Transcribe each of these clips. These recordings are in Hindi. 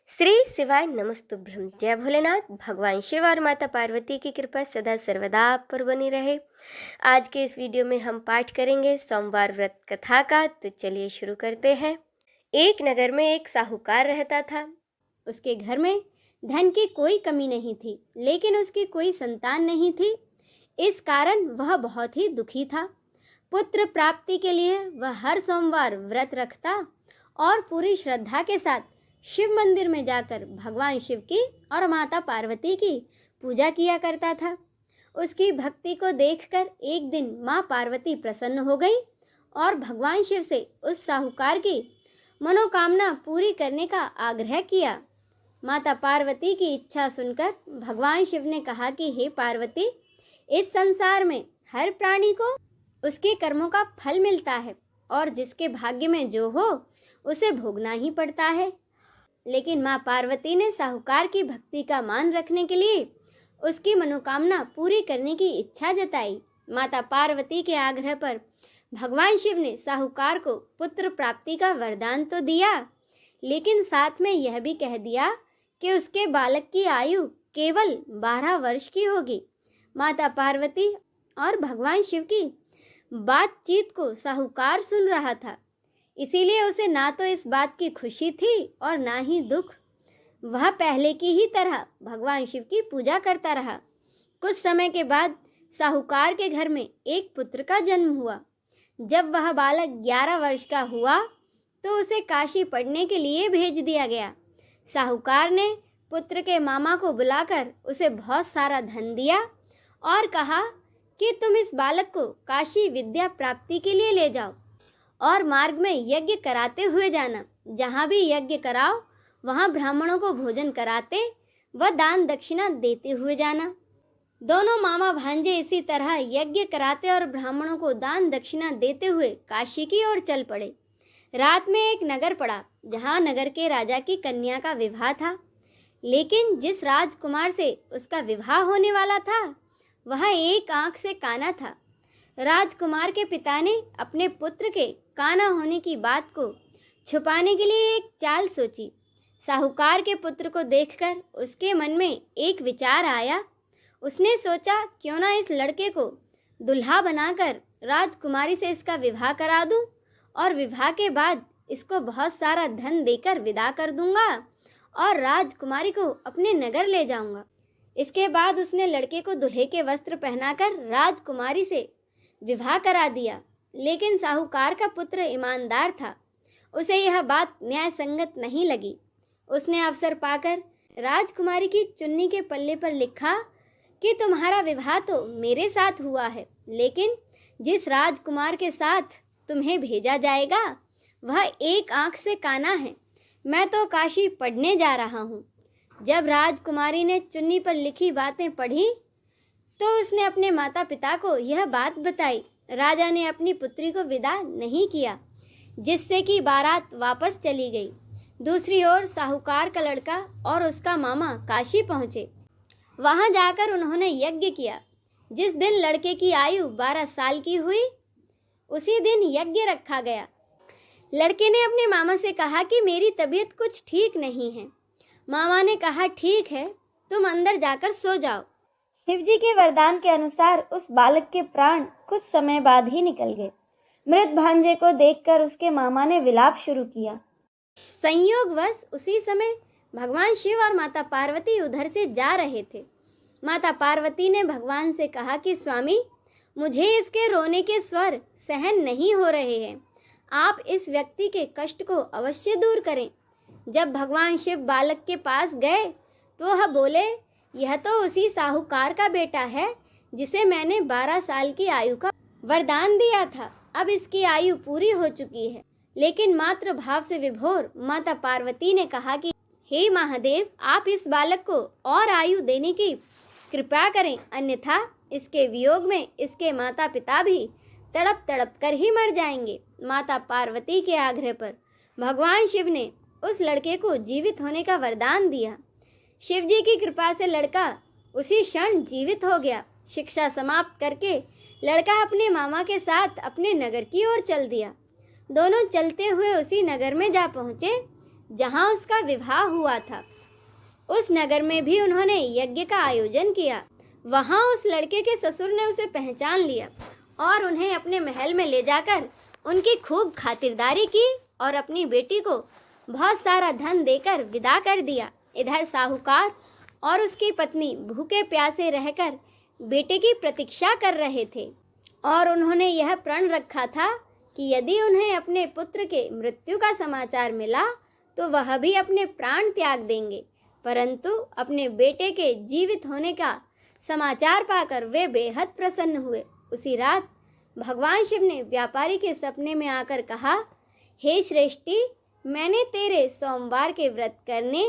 श्री शिवाय नमस्तुभ्यम। जय भोलेनाथ। भगवान शिव और माता पार्वती की कृपा सदा सर्वदा आप पर बनी रहे। आज के इस वीडियो में हम पाठ करेंगे सोमवार व्रत कथा का। तो चलिए शुरू करते हैं। एक नगर में एक साहूकार रहता था। उसके घर में धन की कोई कमी नहीं थी, लेकिन उसकी कोई संतान नहीं थी। इस कारण वह बहुत ही दुखी था। पुत्र प्राप्ति के लिए वह हर सोमवार व्रत रखता और पूरी श्रद्धा के साथ शिव मंदिर में जाकर भगवान शिव की और माता पार्वती की पूजा किया करता था। उसकी भक्ति को देखकर एक दिन माँ पार्वती प्रसन्न हो गई और भगवान शिव से उस साहूकार की मनोकामना पूरी करने का आग्रह किया। माता पार्वती की इच्छा सुनकर भगवान शिव ने कहा कि हे पार्वती, इस संसार में हर प्राणी को उसके कर्मों का फल मिलता है और जिसके भाग्य में जो हो उसे भोगना ही पड़ता है। लेकिन माँ पार्वती ने साहूकार की भक्ति का मान रखने के लिए उसकी मनोकामना पूरी करने की इच्छा जताई। माता पार्वती के आग्रह पर भगवान शिव ने साहूकार को पुत्र प्राप्ति का वरदान तो दिया, लेकिन साथ में यह भी कह दिया कि उसके बालक की आयु केवल 12 वर्ष की होगी। माता पार्वती और भगवान शिव की बातचीत को साहूकार सुन रहा था, इसीलिए उसे ना तो इस बात की खुशी थी और ना ही दुख। वह पहले की ही तरह भगवान शिव की पूजा करता रहा। कुछ समय के बाद साहूकार के घर में एक पुत्र का जन्म हुआ। जब वह बालक 11 वर्ष का हुआ तो उसे काशी पढ़ने के लिए भेज दिया गया। साहूकार ने पुत्र के मामा को बुलाकर उसे बहुत सारा धन दिया और कहा कि तुम इस बालक को काशी विद्या प्राप्ति के लिए ले जाओ और मार्ग में यज्ञ कराते हुए जाना। जहाँ भी यज्ञ कराओ वहाँ ब्राह्मणों को भोजन कराते व दान दक्षिणा देते हुए जाना। दोनों मामा भांजे इसी तरह यज्ञ कराते और ब्राह्मणों को दान दक्षिणा देते हुए काशी की ओर चल पड़े। रात में एक नगर पड़ा जहाँ नगर के राजा की कन्या का विवाह था, लेकिन जिस राजकुमार से उसका विवाह होने वाला था वह एक आंख से काना था। राजकुमार के पिता ने अपने पुत्र के काना होने की बात को छुपाने के लिए एक चाल सोची। साहूकार के पुत्र को देखकर उसके मन में एक विचार आया। उसने सोचा, क्यों ना इस लड़के को दुल्हा बनाकर राजकुमारी से इसका विवाह करा दूं और विवाह के बाद इसको बहुत सारा धन देकर विदा कर दूंगा और राजकुमारी को अपने नगर ले जाऊंगा। इसके बाद उसने लड़के को दूल्हे के वस्त्र पहनाकर राजकुमारी से विवाह करा दिया। लेकिन साहूकार का पुत्र ईमानदार था, उसे यह बात न्याय संगत नहीं लगी। उसने अवसर पाकर राजकुमारी की चुन्नी के पल्ले पर लिखा कि तुम्हारा विवाह तो मेरे साथ हुआ है, लेकिन जिस राजकुमार के साथ तुम्हें भेजा जाएगा वह एक आंख से काना है। मैं तो काशी पढ़ने जा रहा हूँ। जब राजकुमारी ने चुन्नी पर लिखी बातें पढ़ी तो उसने अपने माता पिता को यह बात बताई। राजा ने अपनी पुत्री को विदा नहीं किया, जिससे कि बारात वापस चली गई। दूसरी ओर साहूकार का लड़का और उसका मामा काशी पहुँचे। वहाँ जाकर उन्होंने यज्ञ किया। जिस दिन लड़के की आयु 12 साल की हुई उसी दिन यज्ञ रखा गया। लड़के ने अपने मामा से कहा कि मेरी तबीयत कुछ ठीक नहीं है। मामा ने कहा, ठीक है, तुम अंदर जाकर सो जाओ। शिवजी के वरदान के अनुसार उस बालक के प्राण कुछ समय बाद ही निकल गए। मृत भांजे को देखकर उसके मामा ने विलाप शुरू किया। संयोगवश उसी समय भगवान शिव और माता पार्वती उधर से जा रहे थे। माता पार्वती ने भगवान से कहा कि स्वामी, मुझे इसके रोने के स्वर सहन नहीं हो रहे हैं। आप इस व्यक्ति के कष्ट को अवश्य दूर करें। जब भगवान शिव बालक के पास गए तो वह बोले, यह तो उसी साहूकार का बेटा है जिसे मैंने 12 साल की आयु का वरदान दिया था। अब इसकी आयु पूरी हो चुकी है। लेकिन मातृ भाव से विभोर माता पार्वती ने कहा कि हे महादेव, आप इस बालक को और आयु देने की कृपा करें, अन्यथा इसके वियोग में इसके माता पिता भी तड़प तड़प कर ही मर जाएंगे। माता पार्वती के आग्रह पर भगवान शिव ने उस लड़के को जीवित होने का वरदान दिया। शिवजी की कृपा से लड़का उसी क्षण जीवित हो गया। शिक्षा समाप्त करके लड़का अपने मामा के साथ अपने नगर की ओर चल दिया। दोनों चलते हुए उसी नगर में जा पहुँचे जहाँ उसका विवाह हुआ था। उस नगर में भी उन्होंने यज्ञ का आयोजन किया। वहाँ उस लड़के के ससुर ने उसे पहचान लिया और उन्हें अपने महल में ले जाकर उनकी खूब खातिरदारी की और अपनी बेटी को बहुत सारा धन देकर विदा कर दिया। इधर साहूकार और उसकी पत्नी भूखे प्यासे रहकर बेटे की प्रतीक्षा कर रहे थे और उन्होंने यह प्रण रखा था कि यदि उन्हें अपने पुत्र के मृत्यु का समाचार मिला तो वह भी अपने प्राण त्याग देंगे। परंतु अपने बेटे के जीवित होने का समाचार पाकर वे बेहद प्रसन्न हुए। उसी रात भगवान शिव ने व्यापारी के सपने में आकर कहा, हे श्रेष्ठी, मैंने तेरे सोमवार के व्रत करने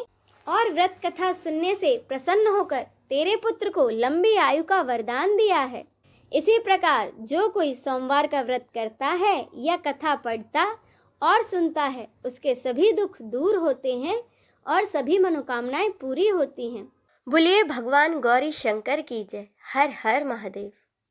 और व्रत कथा सुनने से प्रसन्न होकर तेरे पुत्र को लंबी आयु का वरदान दिया है। इसी प्रकार जो कोई सोमवार का व्रत करता है या कथा पढ़ता और सुनता है, उसके सभी दुख दूर होते हैं और सभी मनोकामनाएं पूरी होती हैं। बोलिए भगवान गौरी शंकर की जय। हर हर महादेव।